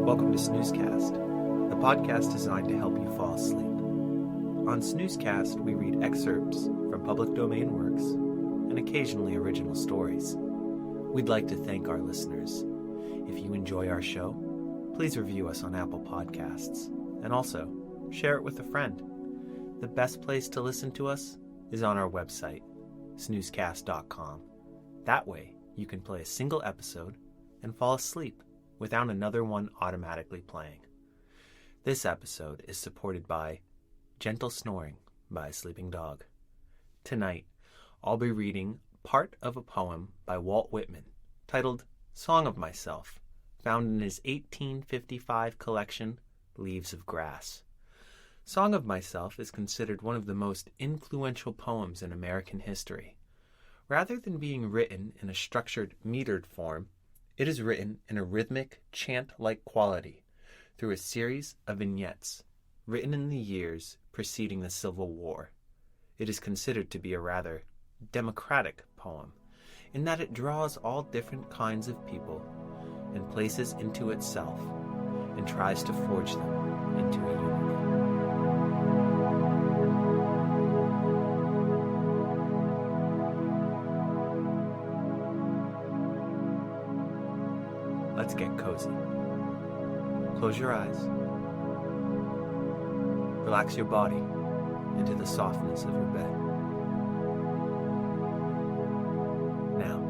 Welcome to Snoozecast, the podcast designed to help you fall asleep. On Snoozecast, we read excerpts from public domain works and occasionally original stories. We'd like to thank our listeners. If you enjoy our show, please review us on Apple Podcasts and also share it with a friend. The best place to listen to us is on our website, snoozecast.com. That way, you can play a single episode and fall asleep without another one automatically playing. This episode is supported by Gentle Snoring by a Sleeping Dog. Tonight, I'll be reading part of a poem by Walt Whitman titled Song of Myself, found in his 1855 collection, Leaves of Grass. Song of Myself is considered one of the most influential poems in American history. Rather than being written in a structured, metered form, it is written in a rhythmic, chant-like quality through a series of vignettes written in the years preceding the Civil War. It is considered to be a rather democratic poem in that it draws all different kinds of people and places into itself and tries to forge them into a unity. Let's get cozy. Close your eyes. Relax your body into the softness of your bed. Now,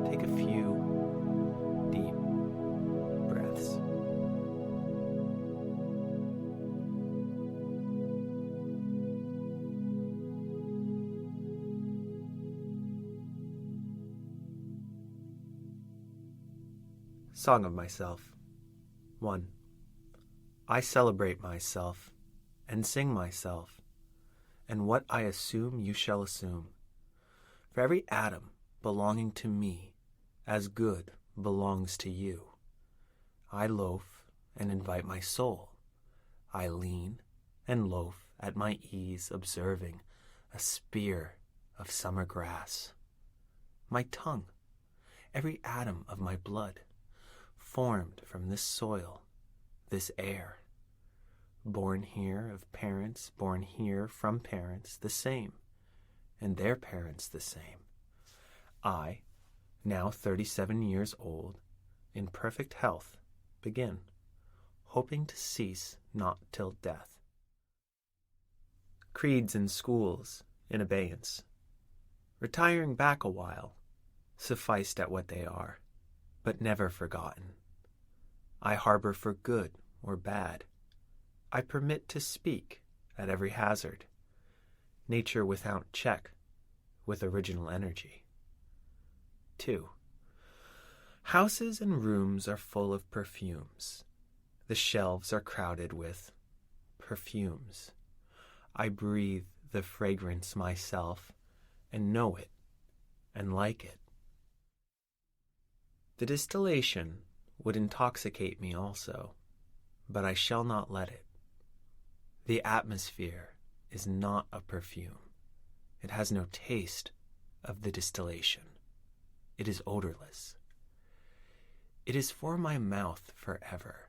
take a few deep breaths. Song of Myself. 1. I celebrate myself, and sing myself, and what I assume you shall assume. For every atom belonging to me, as good belongs to you. I loaf and invite my soul. I lean and loaf at my ease, observing a spear of summer grass. My tongue, every atom of my blood, formed from this soil, this air, born here of parents, born here from parents the same, and their parents the same. I, now 37 years old, in perfect health, begin, hoping to cease not till death. Creeds and schools in abeyance, retiring back a while, sufficed at what they are, but never forgotten. I harbor for good or bad. I permit to speak at every hazard. Nature without check, with original energy. 2. Houses and rooms are full of perfumes. The shelves are crowded with perfumes. I breathe the fragrance myself, and know it, and like it. The distillation would intoxicate me also, but I shall not let it. The atmosphere is not a perfume. It has no taste of the distillation. It is odorless. It is for my mouth forever.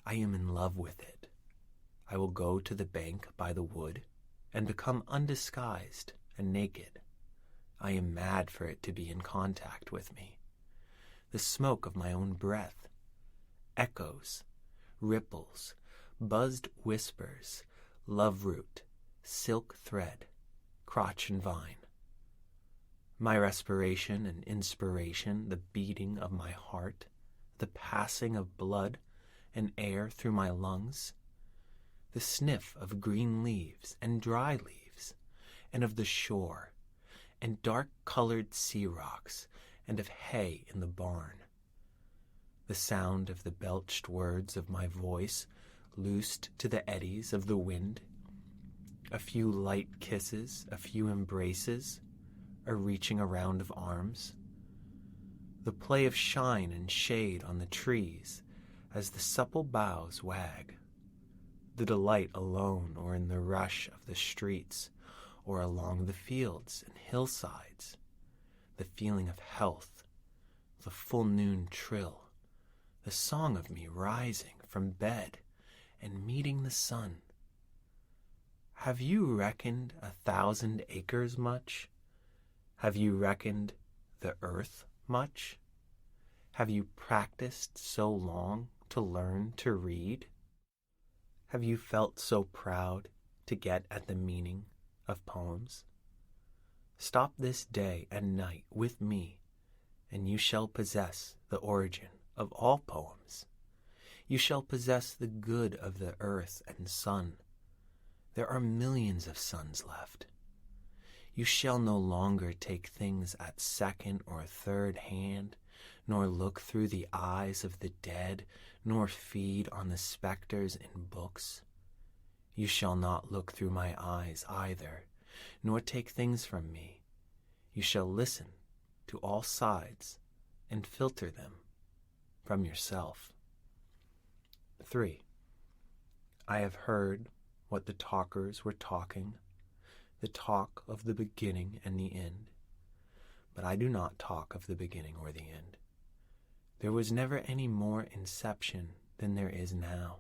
I am in love with it. I will go to the bank by the wood and become undisguised and naked. I am mad for it to be in contact with me. The smoke of my own breath, echoes, ripples, buzzed whispers, love root, silk thread, crotch and vine. My respiration and inspiration, the beating of my heart, the passing of blood and air through my lungs, the sniff of green leaves and dry leaves, and of the shore, and dark-colored sea rocks, and of hay in the barn. the sound of the belched words of my voice loosed to the eddies of the wind, a few light kisses, a few embraces, a reaching around of arms, the play of shine and shade on the trees as the supple boughs wag, the delight alone or in the rush of the streets or along the fields and hillsides, the feeling of health, the full noon trill, the song of me rising from bed and meeting the sun. Have you reckoned 1,000 acres much? Have you reckoned the earth much? Have you practiced so long to learn to read? Have you felt so proud to get at the meaning of poems? Stop this day and night with me, and you shall possess the origin of all poems. You shall possess the good of the earth and sun. There are millions of suns left. You shall no longer take things at second or third hand, nor look through the eyes of the dead, nor feed on the specters in books. You shall not look through my eyes either, nor take things from me. You shall listen to all sides and filter them from yourself. 3. I have heard what the talkers were talking, the talk of the beginning and the end. But I do not talk of the beginning or the end. There was never any more inception than there is now,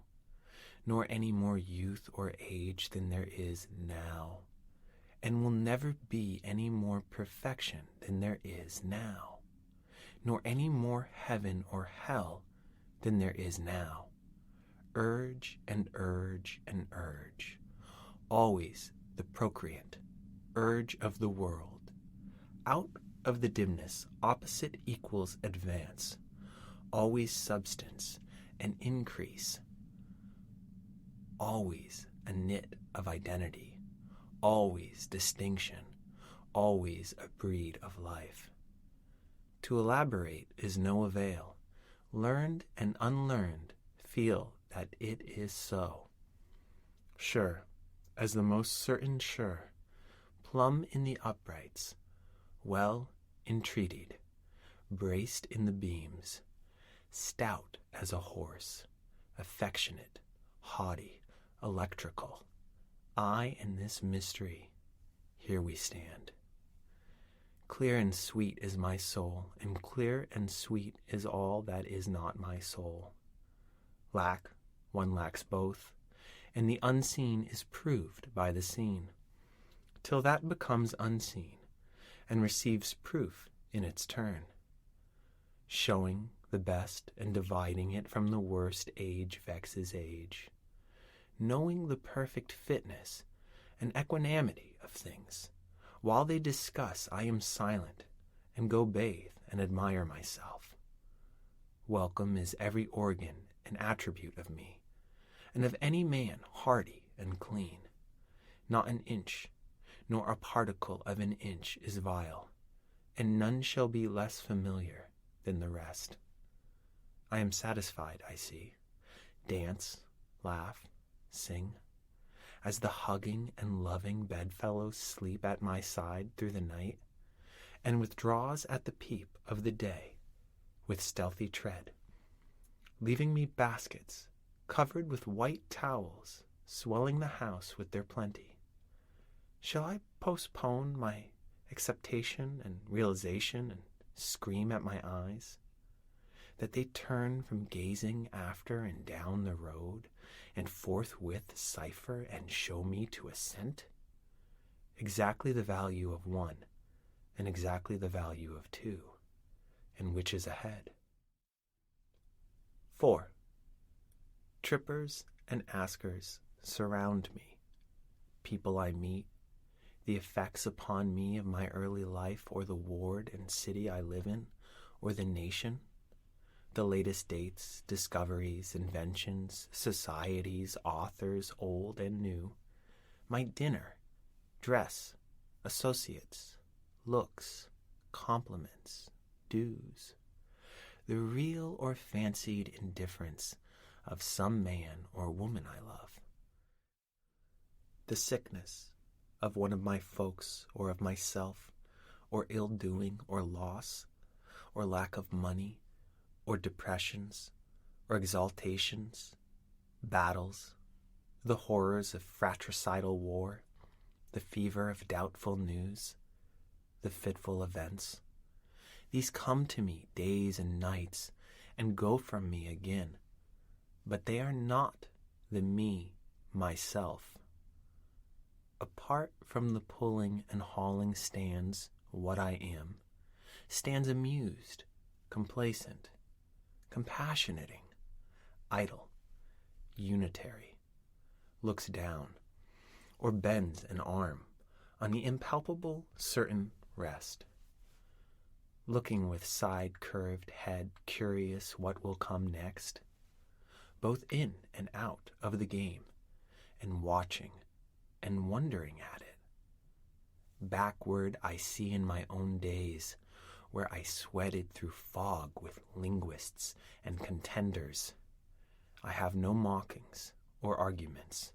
nor any more youth or age than there is now, and will never be any more perfection than there is now, nor any more heaven or hell than there is now. Urge and urge and urge, always the procreant urge of the world. Out of the dimness, opposite equals advance, always substance and increase, always a knit of identity, always distinction, always a breed of life. To elaborate is no avail. Learned and unlearned feel that it is so. Sure, as the most certain sure, plumb in the uprights, well entreated, braced in the beams, stout as a horse, affectionate, haughty, electrical, I in this mystery, here we stand. Clear and sweet is my soul, and clear and sweet is all that is not my soul. One lacks both, and the unseen is proved by the seen, till that becomes unseen, and receives proof in its turn, showing the best and dividing it from the worst. Age vexes age, knowing the perfect fitness and equanimity of things. While they discuss, I am silent, and go bathe and admire myself. Welcome is every organ and attribute of me, and of any man hearty and clean. Not an inch, nor a particle of an inch is vile, and none shall be less familiar than the rest. I am satisfied, I see, dance, laugh, sing, as the hugging and loving bedfellows sleep at my side through the night, and withdraws at the peep of the day with stealthy tread, leaving me baskets covered with white towels, swelling the house with their plenty. Shall I postpone my acceptation and realization and scream at my eyes, that they turn from gazing after and down the road, and forthwith cipher and show me to assent? Exactly the value of one, and exactly the value of two, and which is ahead. 4. Trippers and askers surround me, people I meet, the effects upon me of my early life, or the ward and city I live in, or the nation, the latest dates, discoveries, inventions, societies, authors, old and new, my dinner, dress, associates, looks, compliments, dues, the real or fancied indifference of some man or woman I love, the sickness of one of my folks or of myself, or ill-doing or loss, or lack of money, or depressions, or exaltations, battles, the horrors of fratricidal war, the fever of doubtful news, the fitful events. These come to me days and nights and go from me again, but they are not the me, myself. Apart from the pulling and hauling stands what I am, stands amused, complacent, compassionating, idle, unitary, looks down, or bends an arm on the impalpable certain rest, looking with side-curved head curious what will come next, both in and out of the game, and watching and wondering at it. Backward I see in my own days, where I sweated through fog with linguists and contenders. I have no mockings or arguments.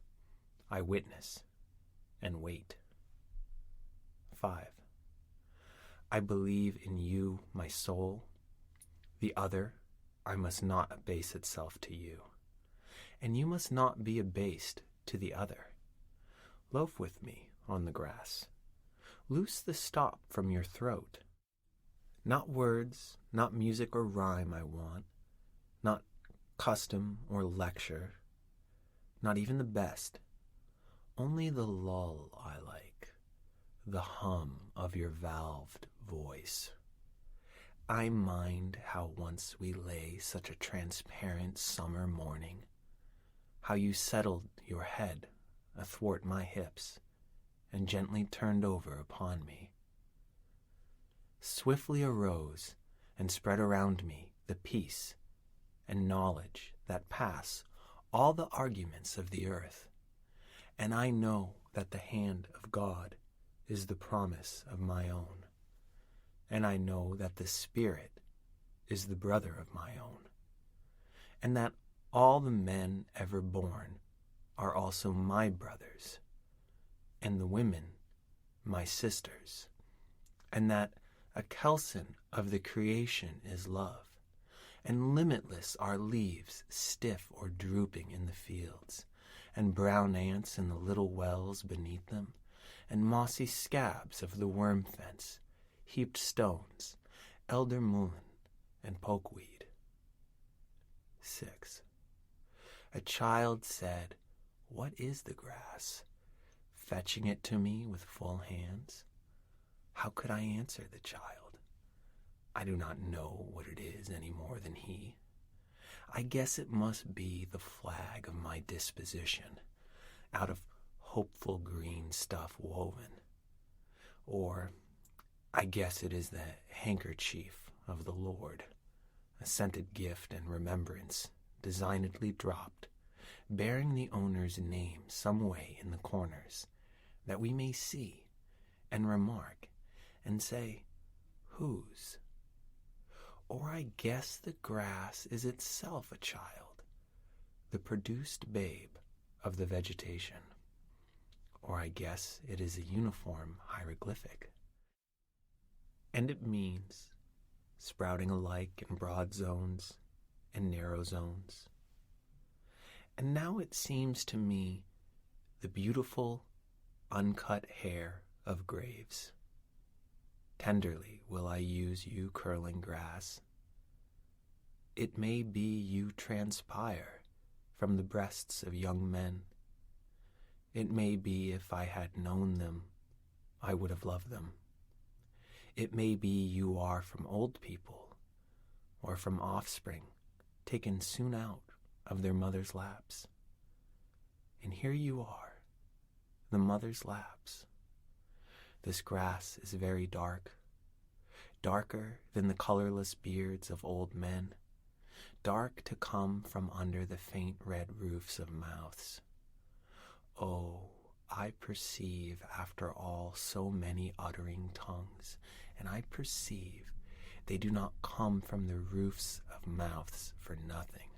I witness and wait. 5. I believe in you, my soul. The other, I must not abase itself to you, and you must not be abased to the other. Loaf with me on the grass. Loose the stop from your throat. Not words, not music or rhyme I want, not custom or lecture, not even the best, only the lull I like, the hum of your valved voice. I mind how once we lay such a transparent summer morning, how you settled your head athwart my hips and gently turned over upon me. Swiftly arose and spread around me the peace and knowledge that pass all the arguments of the earth, and I know that the hand of God is the promise of my own, and I know that the Spirit is the brother of my own, and that all the men ever born are also my brothers, and the women my sisters, and that a kelson of the creation is love, and limitless are leaves stiff or drooping in the fields, and brown ants in the little wells beneath them, and mossy scabs of the worm fence, heaped stones, elder mullein, and pokeweed. 6. A child said, "What is the grass?" fetching it to me with full hands. How could I answer the child? I do not know what it is any more than he. I guess it must be the flag of my disposition, out of hopeful green stuff woven. Or I guess it is the handkerchief of the Lord, a scented gift and remembrance, designedly dropped, bearing the owner's name some way in the corners, that we may see and remark and say, whose? Or I guess the grass is itself a child, the produced babe of the vegetation. Or I guess it is a uniform hieroglyphic, and it means sprouting alike in broad zones and narrow zones. And now it seems to me the beautiful, uncut hair of graves. Tenderly will I use you, curling grass. It may be you transpire from the breasts of young men. It may be if I had known them, I would have loved them. It may be you are from old people, or from offspring taken soon out of their mother's laps. And here you are, the mother's laps. This grass is very dark, darker than the colorless beards of old men, dark to come from under the faint red roofs of mouths. Oh, I perceive after all so many uttering tongues, and I perceive They do not come from the roofs of mouths for nothing.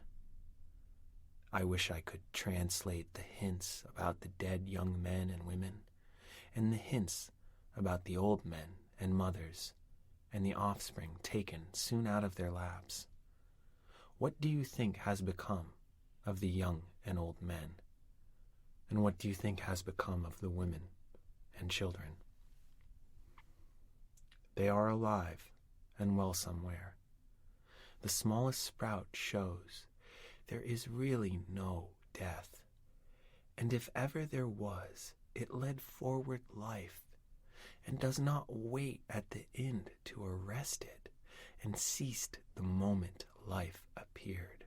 I wish I could translate the hints about the dead young men and women, and the hints about the old men and mothers, and the offspring taken soon out of their laps. What do you think has become of the young and old men? And what do you think has become of the women and children? They are alive and well somewhere. The smallest sprout shows there is really no death, and if ever there was, it led forward life, and does not wait at the end to arrest it, and ceased the moment life appeared.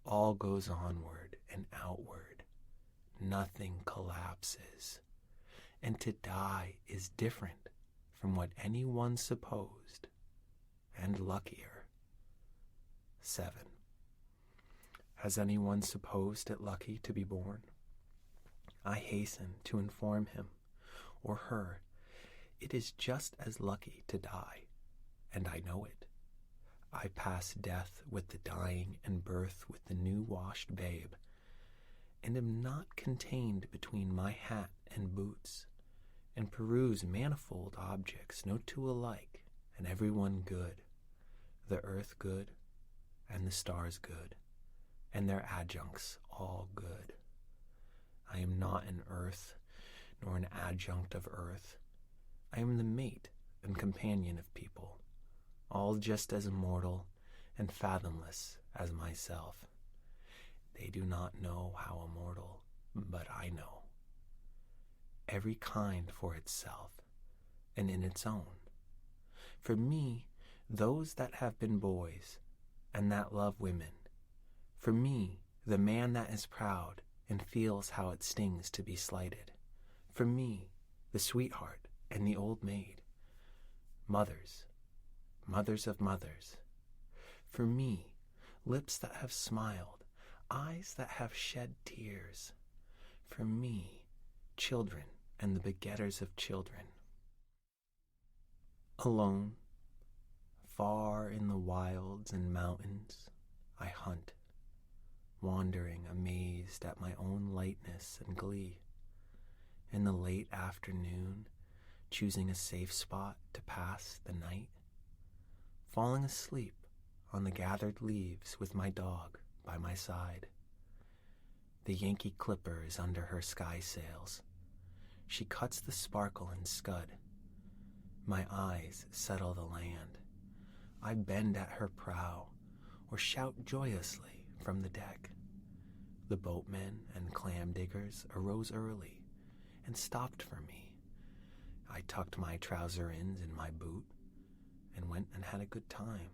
All goes onward and outward. Nothing collapses, and to die is different from what anyone supposed, and luckier. 7. Has anyone supposed it lucky to be born? I hasten to inform him, or her, it is just as lucky to die, and I know it. I pass death with the dying and birth with the new-washed babe, and am not contained between my hat and boots, and peruse manifold objects, no two alike, and every one good, the earth good, and the stars good, and their adjuncts all good. I am not an earth, nor an adjunct of earth. I am the mate and companion of people, all just as immortal and fathomless as myself. They do not know how immortal, but I know. Every kind for itself, and in its own. For me, those that have been boys, and that love women. For me, the man that is proud, and feels how it stings to be slighted. For me, the sweetheart and the old maid. Mothers, mothers of mothers. For me, lips that have smiled, eyes that have shed tears. For me, children and the begetters of children. Alone, far in the wilds and mountains, I hunt, wandering amazed at my own lightness and glee. In the late afternoon, choosing a safe spot to pass the night, falling asleep on the gathered leaves with my dog by my side. The Yankee Clipper is under her sky sails. She cuts the sparkle and scud. My eyes settle the land. I bend at her prow, or shout joyously from the deck. The boatmen and clam diggers arose early and stopped for me. I tucked my trouser ends in my boot and went and had a good time.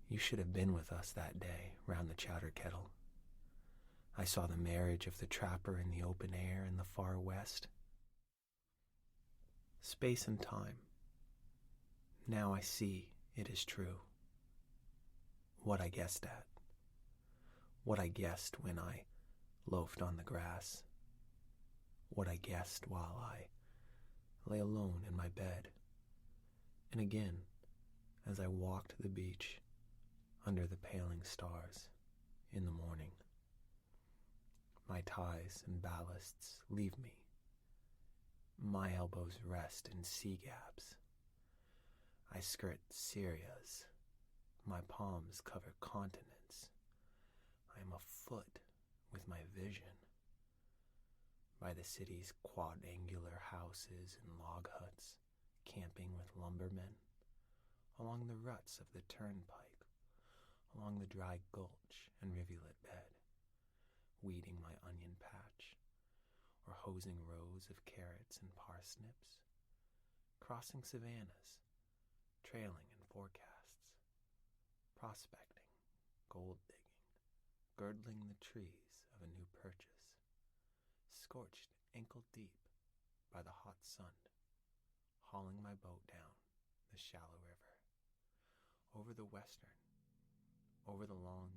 You should have been with us that day round the chowder kettle. I saw the marriage of the trapper in the open air in the far west. Space and time. Now I see it is true. What I guessed at. What I guessed when I loafed on the grass. What I guessed while I lay alone in my bed. And again, as I walked the beach under the paling stars in the morning. My ties and ballasts leave me. My elbows rest in sea gaps. I skirt Syrias. My palms cover continents. I am afoot with my vision. By the city's quadrangular houses and log huts, camping with lumbermen, along the ruts of the turnpike, along the dry gulch and rivulet bed, weeding my onion patch, or hosing rows of carrots and parsnips, crossing savannas, trailing in forecasts, prospecting, gold digging, girdling the trees of a new purchase, scorched ankle deep by the hot sun, hauling my boat down the shallow river, over the western, over the long